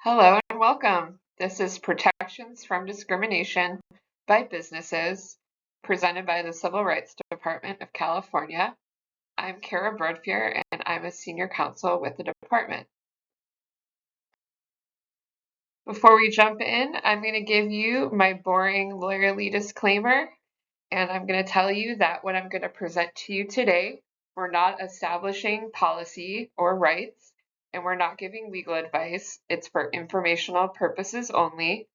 Hello and welcome. This is Protections from Discrimination by Businesses, presented by the Civil Rights Department of California. I'm Kara Brodfier and I'm a senior counsel with the department. Before we jump in, I'm going to give you my boring lawyerly disclaimer, and I'm going to tell you that what I'm going to present to you today, we're not establishing policy or rights, and we're not giving legal advice. It's for informational purposes only.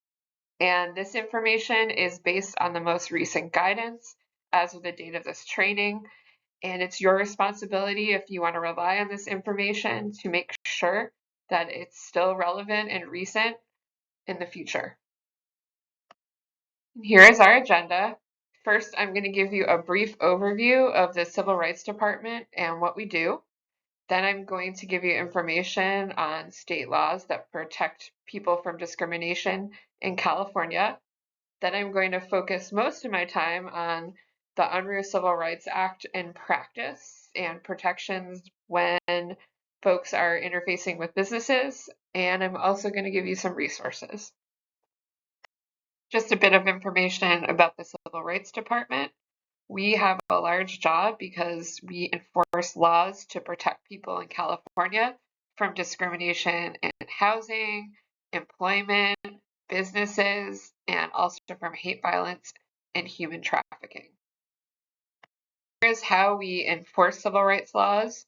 And this information is based on the most recent guidance as of the date of this training. And it's your responsibility, if you want to rely on this information, to make sure that it's still relevant and recent in the future. Here is our agenda. First, I'm going to give you a brief overview of the Civil Rights Department and what we do. Then I'm going to give you information on state laws that protect people from discrimination in California. Then I'm going to focus most of my time on the Unruh Civil Rights Act in practice and protections when folks are interfacing with businesses. And I'm also going to give you some resources. Just a bit of information about the Civil Rights Department. We have a large job because we enforce laws to protect people in California from discrimination in housing, employment, businesses, and also from hate violence and human trafficking. Here's how we enforce civil rights laws.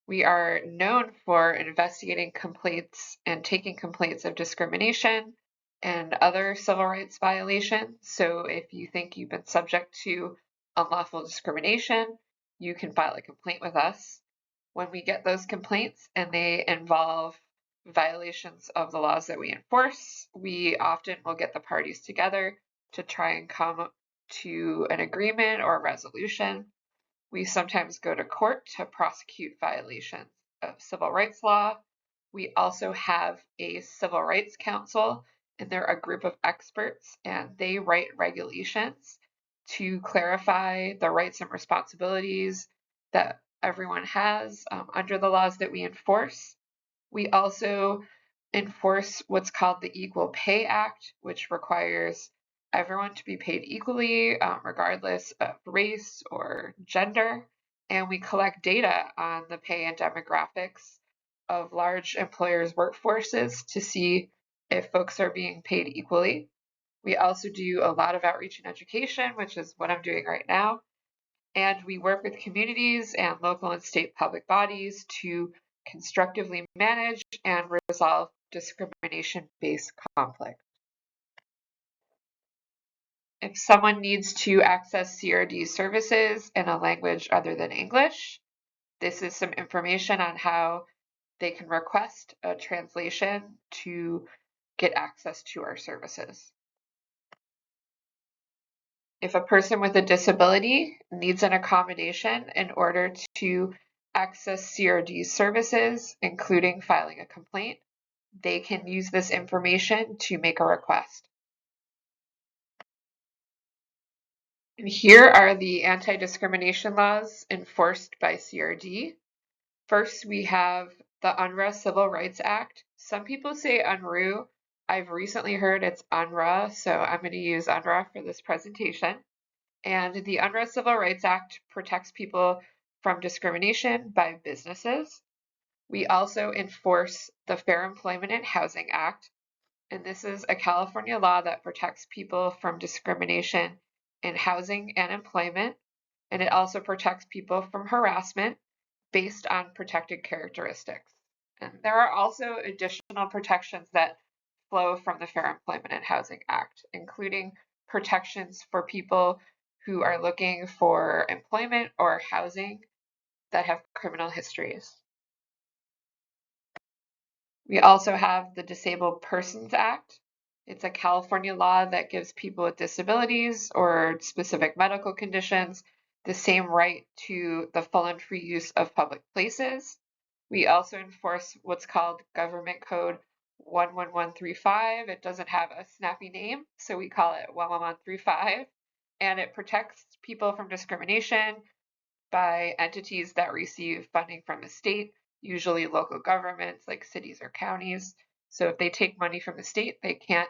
We are known for investigating complaints and taking complaints of discrimination and other civil rights violations. So if you think you've been subject to unlawful discrimination, you can file a complaint with us. When we get those complaints and they involve violations of the laws that we enforce, we often will get the parties together to try and come to an agreement or a resolution. We sometimes go to court to prosecute violations of civil rights law. We also have a civil rights council, and they're a group of experts, and they write regulations to clarify the rights and responsibilities that everyone has under the laws that we enforce. We also enforce what's called the Equal Pay Act, which requires everyone to be paid equally, regardless of race or gender. And we collect data on the pay and demographics of large employers' workforces to see if folks are being paid equally. We also do a lot of outreach and education, which is what I'm doing right now. And we work with communities and local and state public bodies to constructively manage and resolve discrimination-based conflict. If someone needs to access CRD services in a language other than English, this is some information on how they can request a translation to get access to our services. If a person with a disability needs an accommodation in order to access CRD services, including filing a complaint, they can use this information to make a request. And here are the anti-discrimination laws enforced by CRD. First, we have the Unruh Civil Rights Act. Some people say Unruh. I've recently heard it's Unruh, so I'm going to use Unruh for this presentation. And the Unruh Civil Rights Act protects people from discrimination by businesses. We also enforce the Fair Employment and Housing Act, and this is a California law that protects people from discrimination in housing and employment, and it also protects people from harassment based on protected characteristics. And there are also additional protections that flow from the Fair Employment and Housing Act, including protections for people who are looking for employment or housing that have criminal histories. We also have the Disabled Persons Act. It's a California law that gives people with disabilities or specific medical conditions the same right to the full and free use of public places. We also enforce what's called Government Code 11135. It doesn't have a snappy name, so we call it 11135. And it protects people from discrimination by entities that receive funding from the state, usually local governments like cities or counties. So if they take money from the state, they can't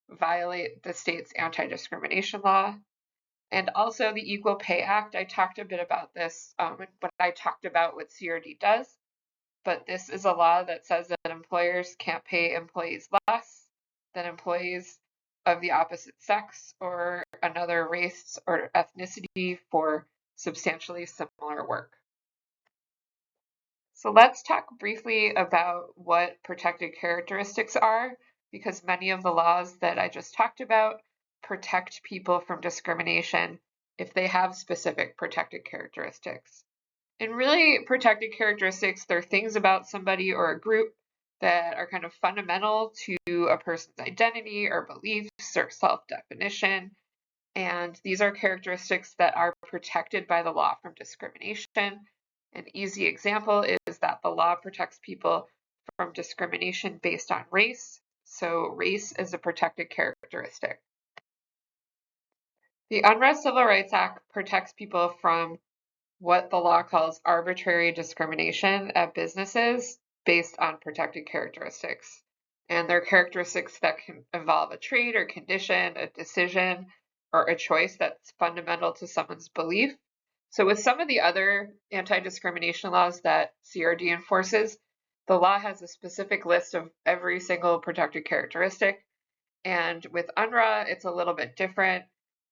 violate the state's anti-discrimination law. And also the Equal Pay Act, I talked a bit about this when I talked about what CRD does, but this is a law that says that employers can't pay employees less than employees of the opposite sex or another race or ethnicity for substantially similar work. So let's talk briefly about what protected characteristics are, because many of the laws that I just talked about protect people from discrimination if they have specific protected characteristics. And really, protected characteristics, they're things about somebody or a group that are kind of fundamental to a person's identity or beliefs or self-definition. And these are characteristics that are protected by the law from discrimination. An easy example is that the law protects people from discrimination based on race. So race is a protected characteristic. The Unruh Civil Rights Act protects people from what the law calls arbitrary discrimination at businesses based on protected characteristics. And they're characteristics that can involve a trait or condition, a decision, or a choice that's fundamental to someone's belief. So with some of the other anti-discrimination laws that CRD enforces, the law has a specific list of every single protected characteristic. And with Unruh, it's a little bit different.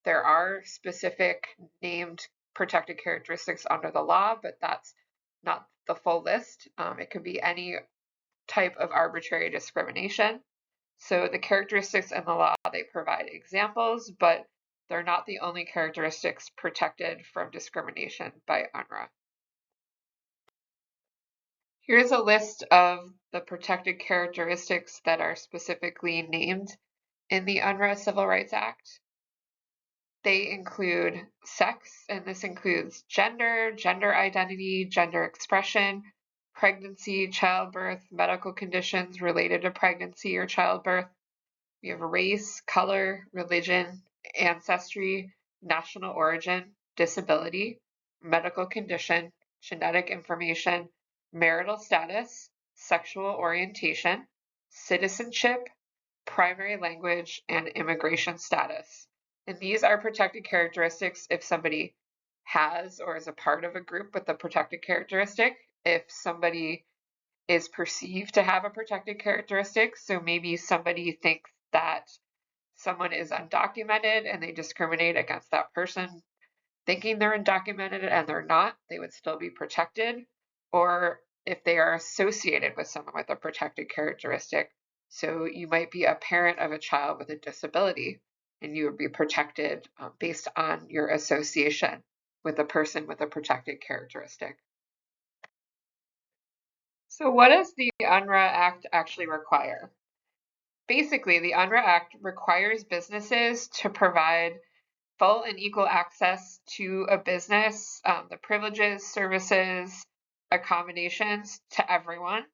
There are specific named protected characteristics under the law, but that's not the full list. It could be any type of arbitrary discrimination. So the characteristics in the law, they provide examples, but they're not the only characteristics protected from discrimination by Unruh. Here's a list of the protected characteristics that are specifically named in the Unruh Civil Rights Act. They include sex, and this includes gender, gender identity, gender expression, pregnancy, childbirth, medical conditions related to pregnancy or childbirth. We have race, color, religion, ancestry, national origin, disability, medical condition, genetic information, marital status, sexual orientation, citizenship, primary language, and immigration status. And these are protected characteristics if somebody has or is a part of a group with a protected characteristic. If somebody is perceived to have a protected characteristic, so maybe somebody thinks that someone is undocumented and they discriminate against that person thinking they're undocumented and they're not, they would still be protected. Or if they are associated with someone with a protected characteristic, so you might be a parent of a child with a disability and you would be protected based on your association with a person with a protected characteristic. So what does the Unruh Act actually require? Basically, the Unruh Act requires businesses to provide full and equal access to a business, the privileges, services, accommodations to everyone.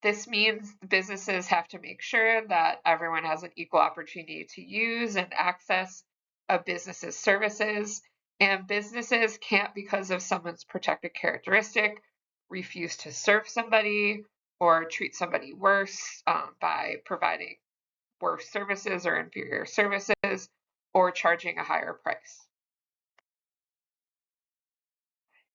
This means businesses have to make sure that everyone has an equal opportunity to use and access a business's services, and businesses can't, because of someone's protected characteristic, refuse to serve somebody or treat somebody worse by providing worse services or inferior services or charging a higher price.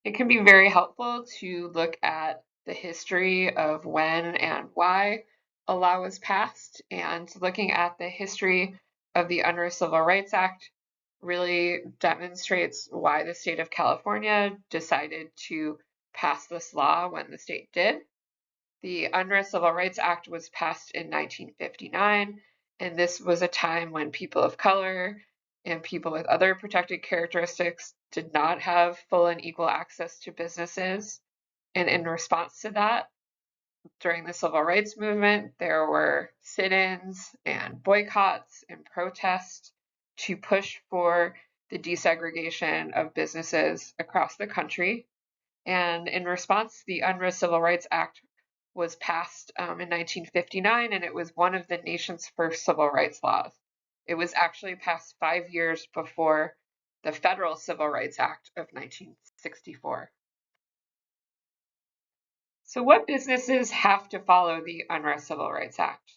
It can be very helpful to look at the history of when and why a law was passed, and looking at the history of the Unruh Civil Rights Act really demonstrates why the state of California decided to pass this law when the state did. The Unruh Civil Rights Act was passed in 1959, and this was a time when people of color and people with other protected characteristics did not have full and equal access to businesses. And in response to that, during the civil rights movement, there were sit-ins and boycotts and protests to push for the desegregation of businesses across the country. And in response, the Unruh Civil Rights Act was passed in 1959, and it was one of the nation's first civil rights laws. It was actually passed 5 years before the Federal Civil Rights Act of 1964. So what businesses have to follow the Unruh Civil Rights Act?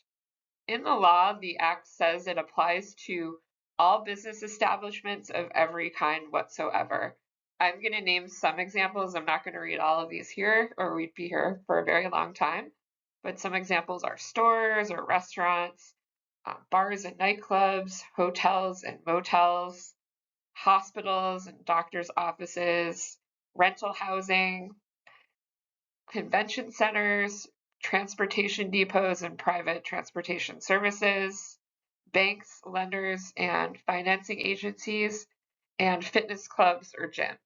In the law, the act says it applies to all business establishments of every kind whatsoever. I'm going to name some examples. I'm not going to read all of these here, or we'd be here for a very long time. But some examples are stores or restaurants, bars and nightclubs, hotels and motels, hospitals and doctors' offices, rental housing, convention centers, transportation depots and private transportation services, banks, lenders, and financing agencies, and fitness clubs or gyms.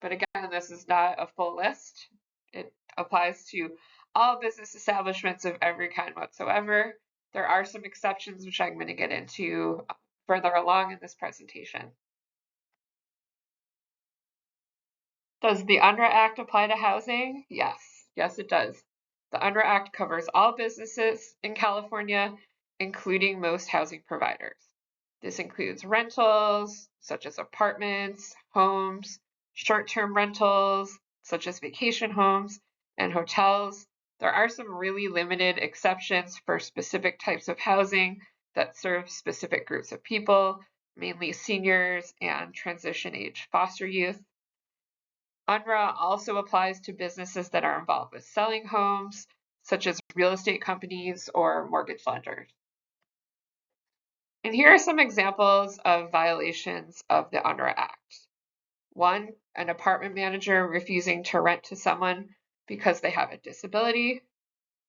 But again, this is not a full list. It applies to all business establishments of every kind whatsoever. There are some exceptions, which I'm going to get into further along in this presentation. Does the Unruh Act apply to housing? Yes. Yes, it does. The Unruh Act covers all businesses in California, including most housing providers. This includes rentals, such as apartments, homes, short-term rentals, such as vacation homes, and hotels. There are some really limited exceptions for specific types of housing that serve specific groups of people, mainly seniors and transition-age foster youth. Unruh also applies to businesses that are involved with selling homes, such as real estate companies or mortgage lenders. And here are some examples of violations of the Unruh Act. One, an apartment manager refusing to rent to someone because they have a disability,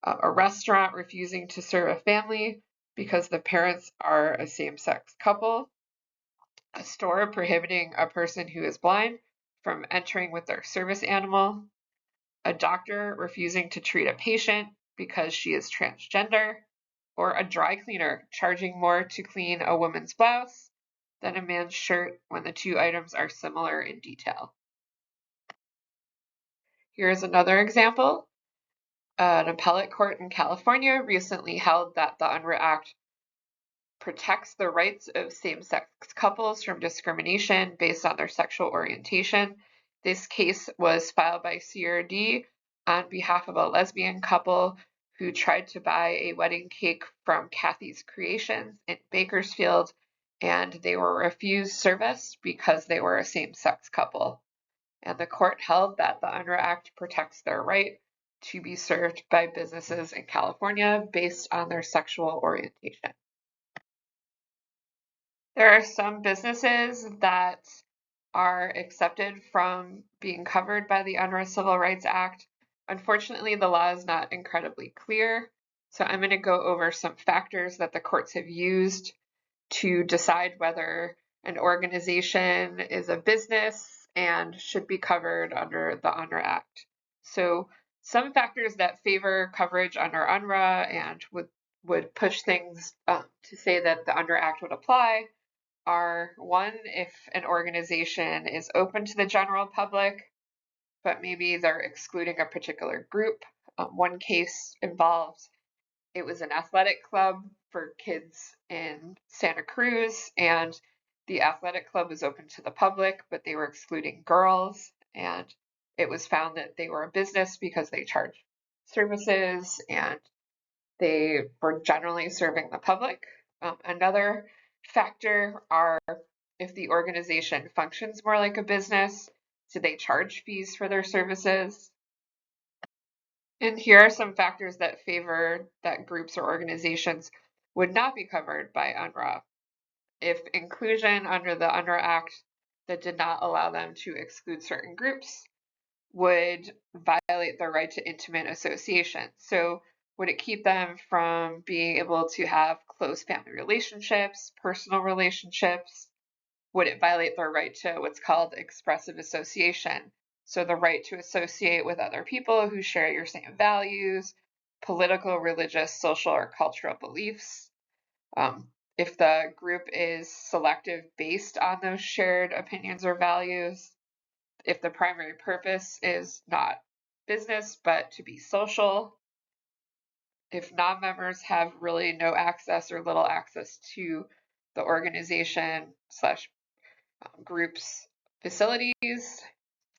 a restaurant refusing to serve a family because the parents are a same-sex couple, a store prohibiting a person who is blind from entering with their service animal, a doctor refusing to treat a patient because she is transgender, or a dry cleaner charging more to clean a woman's blouse than a man's shirt when the two items are similar in detail. Here's another example. An appellate court in California recently held that the Unruh Act protects the rights of same-sex couples from discrimination based on their sexual orientation. This case was filed by CRD on behalf of a lesbian couple who tried to buy a wedding cake from Kathy's Creations in Bakersfield, and they were refused service because they were a same-sex couple. And the court held that the Unruh Act protects their right to be served by businesses in California based on their sexual orientation. There are some businesses that are accepted from being covered by the Unruh Civil Rights Act. Unfortunately, the law is not incredibly clear, so I'm going to go over some factors that the courts have used to decide whether an organization is a business and should be covered under the Unruh Act. So some factors that favor coverage under Unruh and would push things to say that the Unruh Act would apply are one, if an organization is open to the general public, but maybe they're excluding a particular group. One case involved it was an athletic club for kids in Santa Cruz, and the athletic club was open to the public, but they were excluding girls, and it was found that they were a business because they charged services and they were generally serving the public. Another factor are if the organization functions more like a business, do they charge fees for their services? And here are some factors that favor that groups or organizations would not be covered by Unruh. If inclusion under the Unruh Act that did not allow them to exclude certain groups would violate their right to intimate association. So would it keep them from being able to have close family relationships, personal relationships? Would it violate their right to what's called expressive association? So the right to associate with other people who share your same values, political, religious, social, or cultural beliefs. If the group is selective based on those shared opinions or values, if the primary purpose is not business, but to be social, if non-members have really no access or little access to the organization slash group's facilities,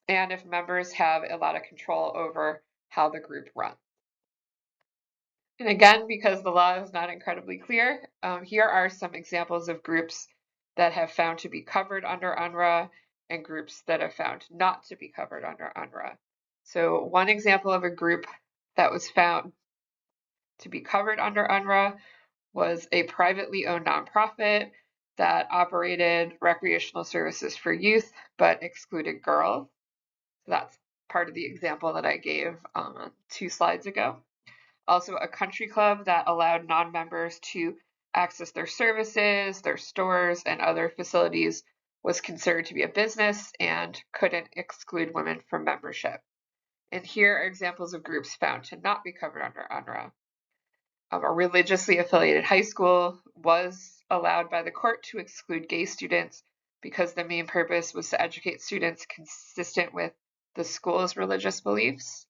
and if members have a lot of control over how the group runs. And again, because the law is not incredibly clear, here are some examples of groups that have found to be covered under Unruh and groups that have found not to be covered under Unruh. So one example of a group that was found to be covered under Unruh was a privately owned nonprofit that operated recreational services for youth but excluded girls. So that's part of the example that I gave 2 slides ago. Also, a country club that allowed non-members to access their services, their stores, and other facilities was considered to be a business and couldn't exclude women from membership. And here are examples of groups found to not be covered under Unruh. A religiously affiliated high school was allowed by the court to exclude gay students because the main purpose was to educate students consistent with the school's religious beliefs.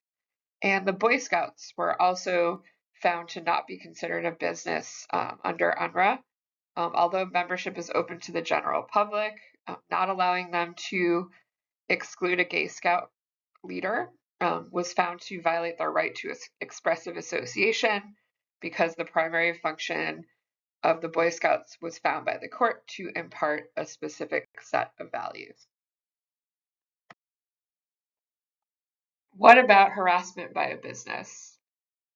And the Boy Scouts were also found to not be considered a business under Unruh, although membership is open to the general public, not allowing them to exclude a gay scout leader was found to violate their right to expressive association because the primary function of the Boy Scouts was found by the court to impart a specific set of values. What about harassment by a business?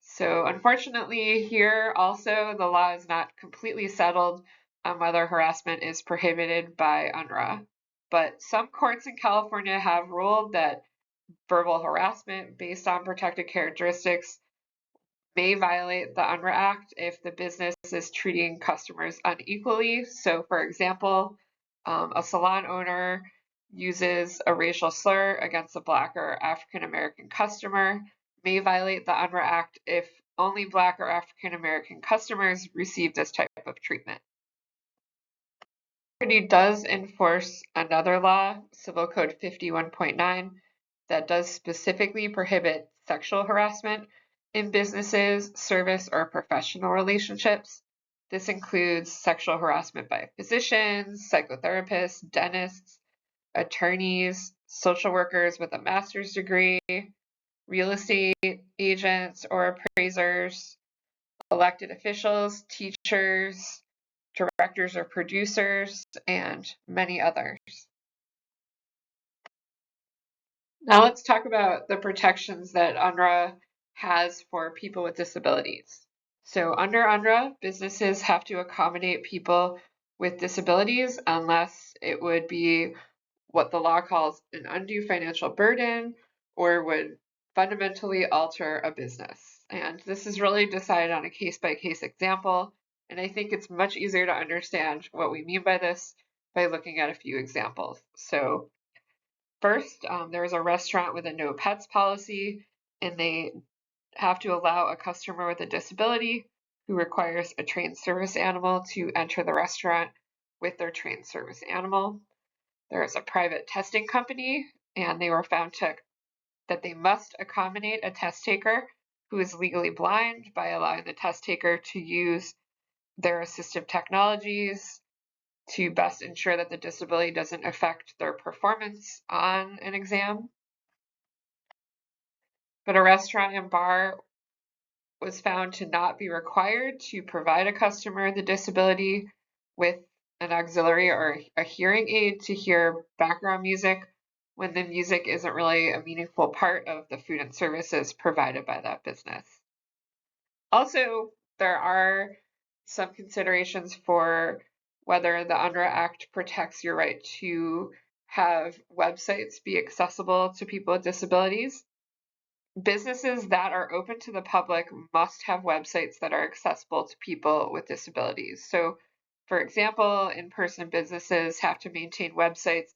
So unfortunately, here also the law is not completely settled on whether harassment is prohibited by Unruh. But some courts in California have ruled that verbal harassment based on protected characteristics may violate the Unruh Act if the business is treating customers unequally. So, for example, a salon owner uses a racial slur against a Black or African American customer may violate the Unruh Act if only Black or African American customers receive this type of treatment. City does enforce another law, Civil Code 51.9, that does specifically prohibit sexual harassment in businesses, service, or professional relationships. This includes sexual harassment by physicians, psychotherapists, dentists, attorneys, social workers with a master's degree, real estate agents or appraisers, elected officials, teachers, directors or producers, and many others. Now let's talk about the protections that Unruh has for people with disabilities. So under Unruh, businesses have to accommodate people with disabilities unless it would be what the law calls an undue financial burden or would fundamentally alter a business. And this is really decided on a case-by-case example. And I think it's much easier to understand what we mean by this by looking at a few examples. So first, there is a restaurant with a no pets policy, and they have to allow a customer with a disability who requires a trained service animal to enter the restaurant with their trained service animal. There is a private testing company, and they were found that they must accommodate a test taker who is legally blind by allowing the test taker to use their assistive technologies to best ensure that the disability doesn't affect their performance on an exam. But a restaurant and bar was found to not be required to provide a customer with a disability with an auxiliary or a hearing aid to hear background music when the music isn't really a meaningful part of the food and services provided by that business. Also, there are some considerations for whether the Unruh Act protects your right to have websites be accessible to people with disabilities. Businesses that are open to the public must have websites that are accessible to people with disabilities. So, for example, in-person businesses have to maintain websites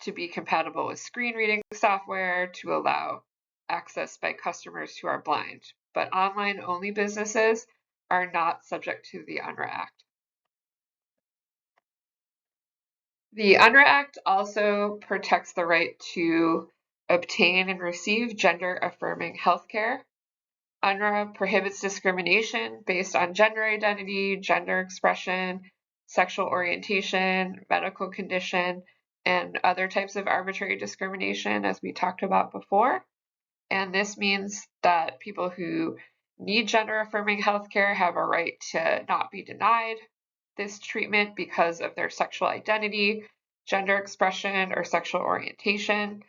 to be compatible with screen reading software to allow access by customers who are blind. But online-only businesses are not subject to the Unruh Act. The Unruh Act also protects the right to obtain and receive gender-affirming healthcare. Unruh prohibits discrimination based on gender identity, gender expression, sexual orientation, medical condition, and other types of arbitrary discrimination, as we talked about before. And this means that people who need gender-affirming healthcare have a right to not be denied this treatment because of their sexual identity, gender expression, or sexual orientation,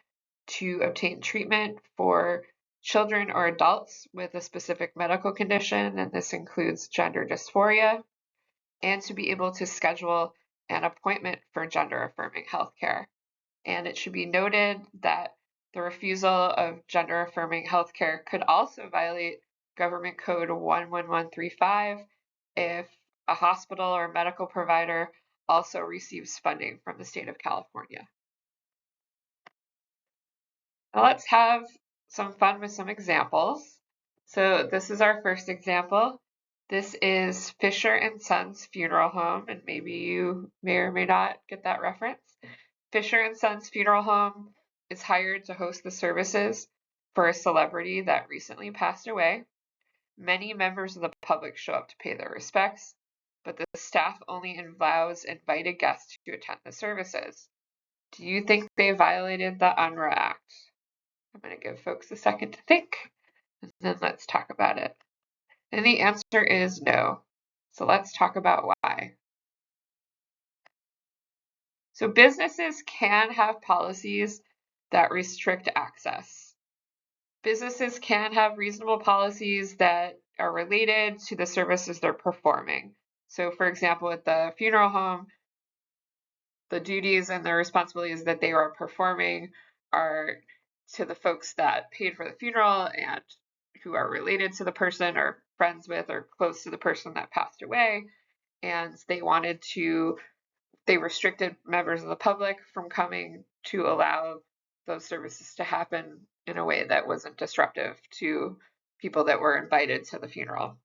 to obtain treatment for children or adults with a specific medical condition, and this includes gender dysphoria, and to be able to schedule an appointment for gender-affirming healthcare. And it should be noted that the refusal of gender-affirming healthcare could also violate Government Code 11135 if a hospital or medical provider also receives funding from the state of California. Now let's have some fun with some examples. So this is our first example. This is Fisher and Sons Funeral Home, and maybe you may or may not get that reference. Fisher and Sons Funeral Home is hired to host the services for a celebrity that recently passed away. Many members of the public show up to pay their respects, but the staff only allows invited guests to attend the services. Do you think they violated the Unruh Act? I'm going to give folks a second to think, and then let's talk about it. And the answer is no. So let's talk about why. So businesses can have policies that restrict access. Businesses can have reasonable policies that are related to the services they're performing. So for example, at the funeral home, the duties and the responsibilities that they are performing are to the folks that paid for the funeral and who are related to the person or friends with or close to the person that passed away. And they restricted members of the public from coming to allow those services to happen in a way that wasn't disruptive to people that were invited to the funeral.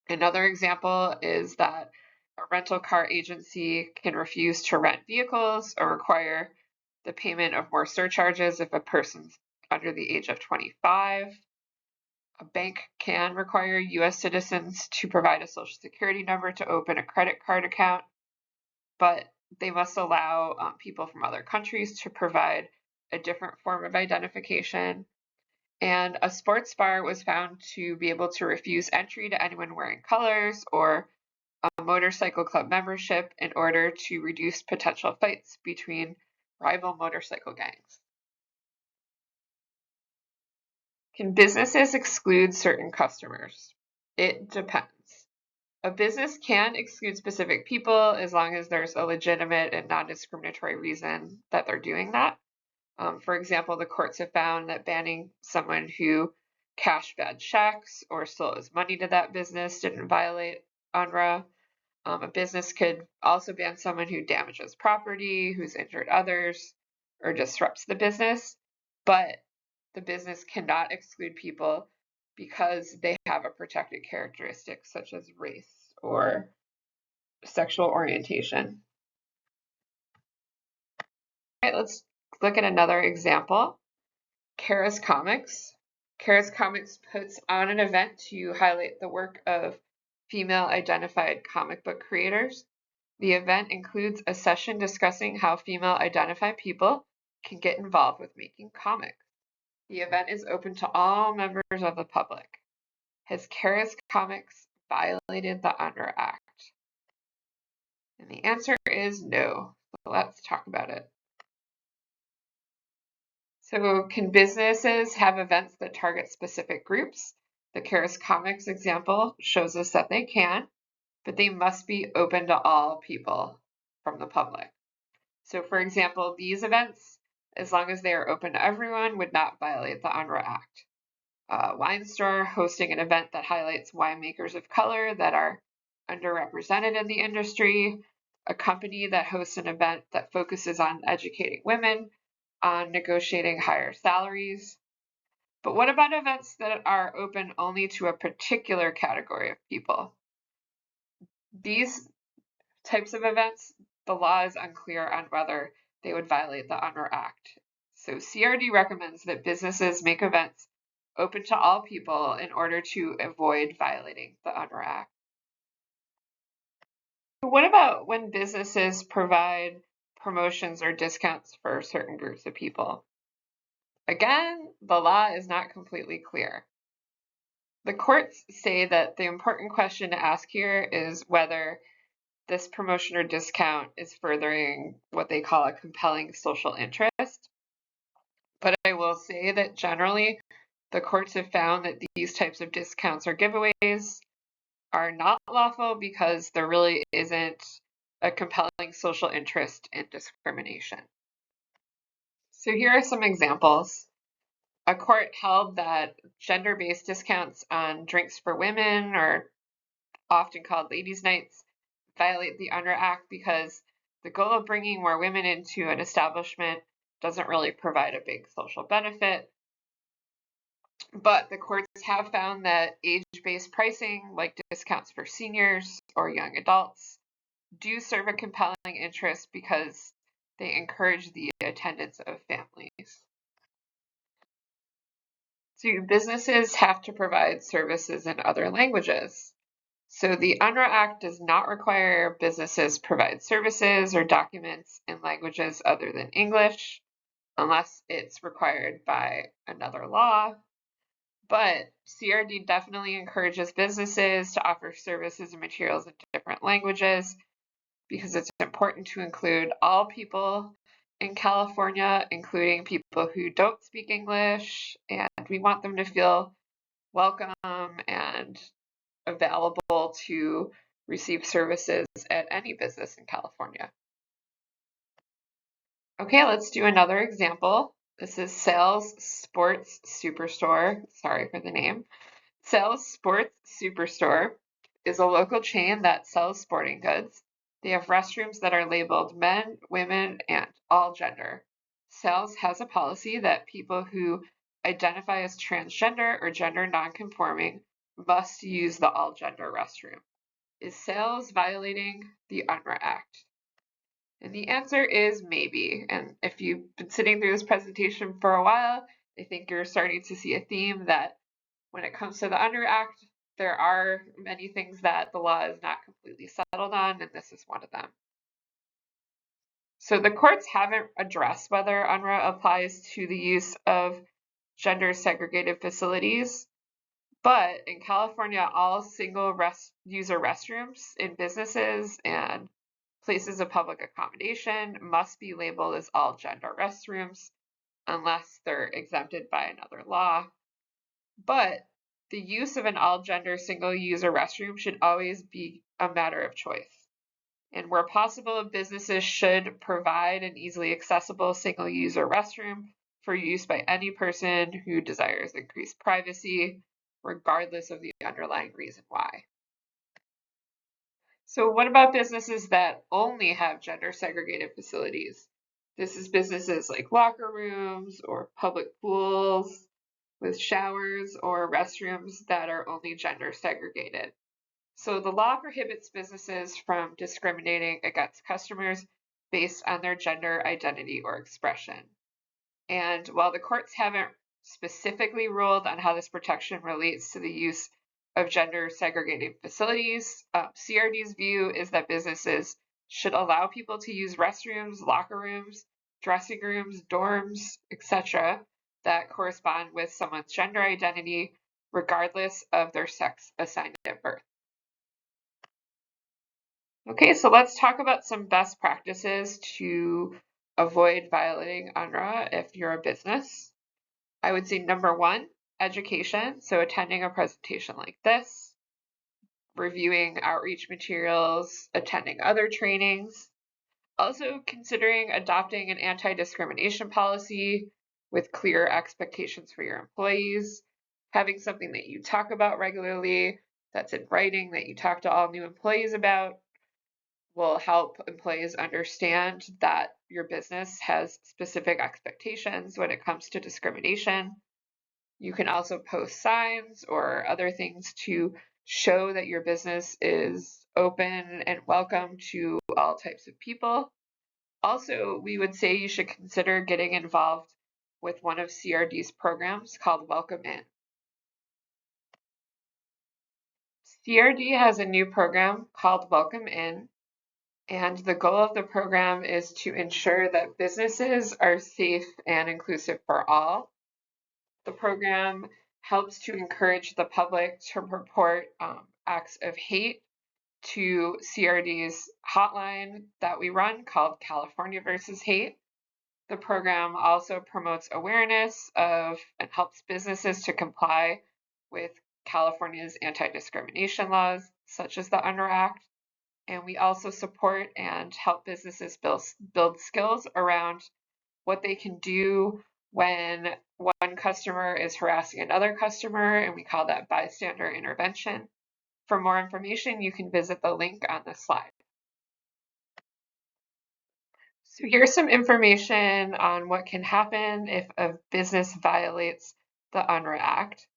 Another example is that a rental car agency can refuse to rent vehicles or require the payment of more surcharges if a person's under the age of 25. A bank can require U.S. citizens to provide a social security number to open a credit card account, but they must allow people from other countries to provide a different form of identification. And a sports bar was found to be able to refuse entry to anyone wearing colors or a motorcycle club membership in order to reduce potential fights between rival motorcycle gangs. Can businesses exclude certain customers? It depends. A business can exclude specific people as long as there's a legitimate and non-discriminatory reason that they're doing that. For example, the courts have found that banning someone who cashed bad checks or stole his money to that business didn't violate UNRRA. A business could also ban someone who damages property, who's injured others, or disrupts the business, but the business cannot exclude people because they have a protected characteristic such as race or sexual orientation. All right, let's look at another example. Kara's Comics. Kara's Comics puts on an event to highlight the work of female identified comic book creators. The event includes a session discussing how female identified people can get involved with making comics. The event is open to all members of the public. Has Kara's Comics violated the Unruh Act? And the answer is no. So let's talk about it. So can businesses have events that target specific groups? The Kara's Comics example shows us that they can, but they must be open to all people from the public. So for example, these events, as long as they are open to everyone, would not violate the Unruh Act. A wine store hosting an event that highlights winemakers of color that are underrepresented in the industry, a company that hosts an event that focuses on educating women on negotiating higher salaries. But what about events that are open only to a particular category of people? These types of events, the law is unclear on whether they would violate the Unruh Act. So CRD recommends that businesses make events open to all people in order to avoid violating the Unruh Act. What about when businesses provide promotions or discounts for certain groups of people? Again, the law is not completely clear. The courts say that the important question to ask here is whether this promotion or discount is furthering what they call a compelling social interest. But I will say that generally, the courts have found that these types of discounts or giveaways are not lawful because there really isn't a compelling social interest in discrimination. So here are some examples. A court held that gender-based discounts on drinks for women, or often called ladies' nights, violate the Unruh Act because the goal of bringing more women into an establishment doesn't really provide a big social benefit. But the courts have found that age-based pricing, like discounts for seniors or young adults, do serve a compelling interest because they encourage the attendance of families. So businesses have to provide services in other languages. So the Unruh Act does not require businesses provide services or documents in languages other than English, unless it's required by another law. But CRD definitely encourages businesses to offer services and materials in different languages because it's important to include all people in California, including people who don't speak English, and we want them to feel welcome and available to receive services at any business in California. Okay, let's do another example. This is Sales Sports Superstore. Sorry for the name. Sales Sports Superstore is a local chain that sells sporting goods. They have restrooms that are labeled men, women, and all gender. Sales has a policy that people who identify as transgender or gender nonconforming must use the all gender restroom. Is Sales violating the Unruh Act? And the answer is maybe. And if you've been sitting through this presentation for a while, I think you're starting to see a theme that when it comes to the Unruh Act, there are many things that the law is not completely settled on, and this is one of them. So the courts haven't addressed whether Unruh applies to the use of gender segregated facilities, but in California, all single user restrooms in businesses and places of public accommodation must be labeled as all gender restrooms unless they're exempted by another law. But the use of an all gender single user restroom should always be a matter of choice. And where possible, businesses should provide an easily accessible single user restroom for use by any person who desires increased privacy, regardless of the underlying reason why. So what about businesses that only have gender segregated facilities? This is businesses like locker rooms or public pools with showers or restrooms that are only gender segregated. So the law prohibits businesses from discriminating against customers based on their gender identity or expression. And while the courts haven't specifically ruled on how this protection relates to the use of gender segregated facilities, CRD's view is that businesses should allow people to use restrooms, locker rooms, dressing rooms, dorms, etc., that correspond with someone's gender identity, regardless of their sex assigned at birth. Okay, so let's talk about some best practices to avoid violating Unruh if you're a business. I would say number one, education. So attending a presentation like this, reviewing outreach materials, attending other trainings. Also considering adopting an anti-discrimination policy with clear expectations for your employees, having something that you talk about regularly, that's in writing, that you talk to all new employees about, will help employees understand that your business has specific expectations when it comes to discrimination. You can also post signs or other things to show that your business is open and welcome to all types of people. Also, we would say you should consider getting involved with one of CRD's programs called Welcome In. CRD has a new program called Welcome In, and the goal of the program is to ensure that businesses are safe and inclusive for all. The program helps to encourage the public to report acts of hate to CRD's hotline that we run called California versus Hate. The program also promotes awareness of and helps businesses to comply with California's anti-discrimination laws, such as the Unruh Act. And we also support and help businesses build skills around what they can do when one customer is harassing another customer, and we call that bystander intervention. For more information, you can visit the link on this slide. So here's some information on what can happen if a business violates the Unruh Act.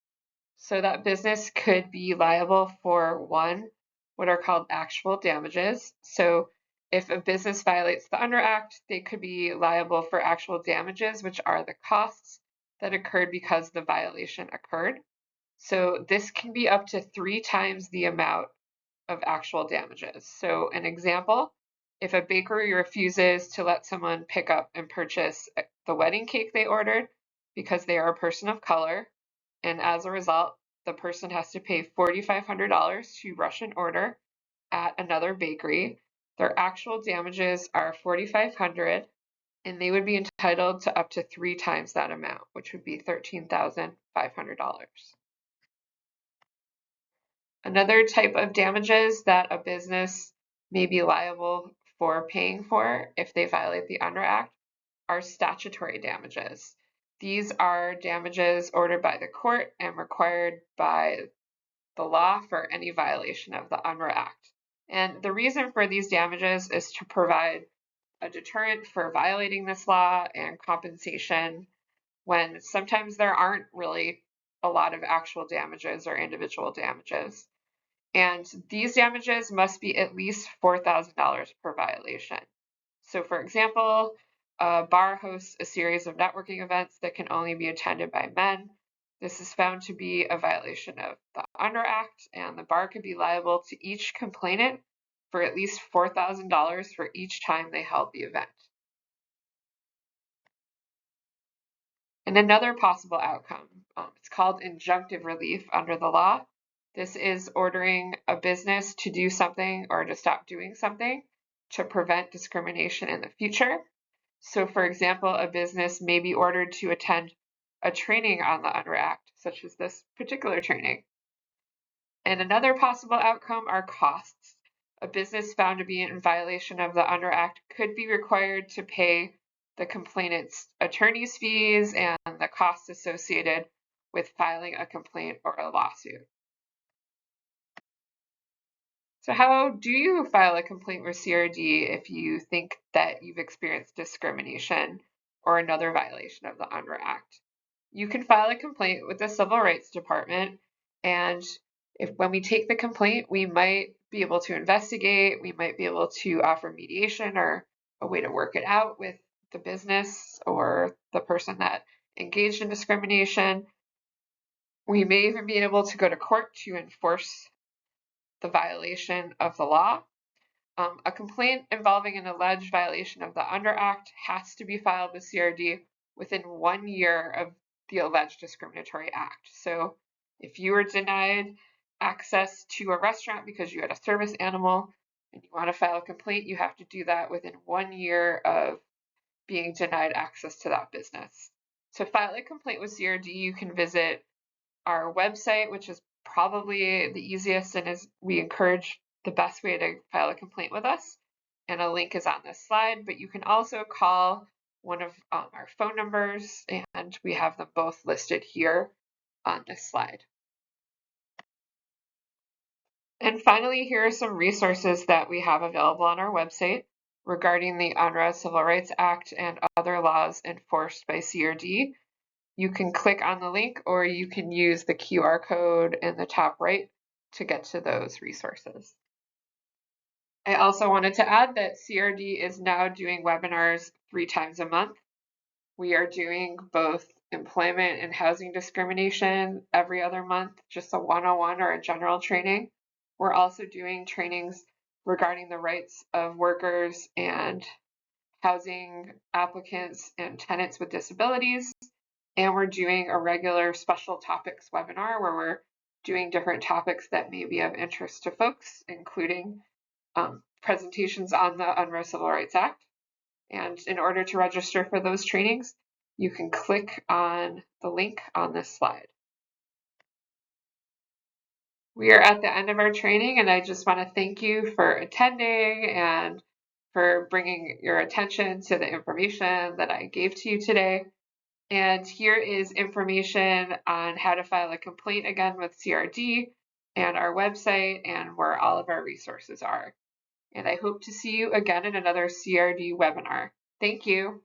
So that business could be liable for one, what are called actual damages. So if a business violates the Unruh Act, they could be liable for actual damages, which are the costs that occurred because the violation occurred. So this can be up to 3 times the amount of actual damages. So an example, if a bakery refuses to let someone pick up and purchase the wedding cake they ordered because they are a person of color, and as a result, the person has to pay $4,500 to rush an order at another bakery, their actual damages are $4,500, and they would be entitled to up to 3 times that amount, which would be $13,500. Another type of damages that a business may be liable for paying for if they violate the Unruh Act are statutory damages. These are damages ordered by the court and required by the law for any violation of the Unruh Act. And the reason for these damages is to provide a deterrent for violating this law and compensation when sometimes there aren't really a lot of actual damages or individual damages. And these damages must be at least $4,000 per violation. So for example, a bar hosts a series of networking events that can only be attended by men. This is found to be a violation of the Unruh Act, and the bar could be liable to each complainant for at least $4,000 for each time they held the event. And another possible outcome, it's called injunctive relief under the law. This is ordering a business to do something or to stop doing something to prevent discrimination in the future. So for example, a business may be ordered to attend a training on the Unruh Act, such as this particular training. And another possible outcome are costs. A business found to be in violation of the Unruh Act could be required to pay the complainant's attorney's fees and the costs associated with filing a complaint or a lawsuit. So how do you file a complaint with CRD if you think that you've experienced discrimination or another violation of the Unruh Act? You can file a complaint with the Civil Rights Department, and when we take the complaint, we might be able to investigate, we might be able to offer mediation or a way to work it out with the business or the person that engaged in discrimination. We may even be able to go to court to enforce the violation of the law. A complaint involving an alleged violation of the Unruh Act has to be filed with CRD within 1 year of the alleged discriminatory act. So if you were denied access to a restaurant because you had a service animal and you want to file a complaint, you have to do that within 1 year of being denied access to that business. To file a complaint with CRD, you can visit our website, which is probably the easiest and is we encourage the best way to file a complaint with us. And a link is on this slide, but you can also call one of our phone numbers, and we have them both listed here on this slide. And finally, here are some resources that we have available on our website regarding the Unruh Civil Rights Act and other laws enforced by CRD. You can click on the link or you can use the QR code in the top right to get to those resources. I also wanted to add that CRD is now doing webinars 3 times a month. We are doing both employment and housing discrimination every other month, just a one-on-one or a general training. We're also doing trainings regarding the rights of workers and housing applicants and tenants with disabilities. and we're doing a regular special topics webinar where we're doing different topics that may be of interest to folks, including presentations on the Unruh Civil Rights Act. And in order to register for those trainings, you can click on the link on this slide. We are at the end of our training, and I just want to thank you for attending and for bringing your attention to the information that I gave to you today. And here is information on how to file a complaint again with CRD and our website and where all of our resources are. And I hope to see you again in another CRD webinar. Thank you.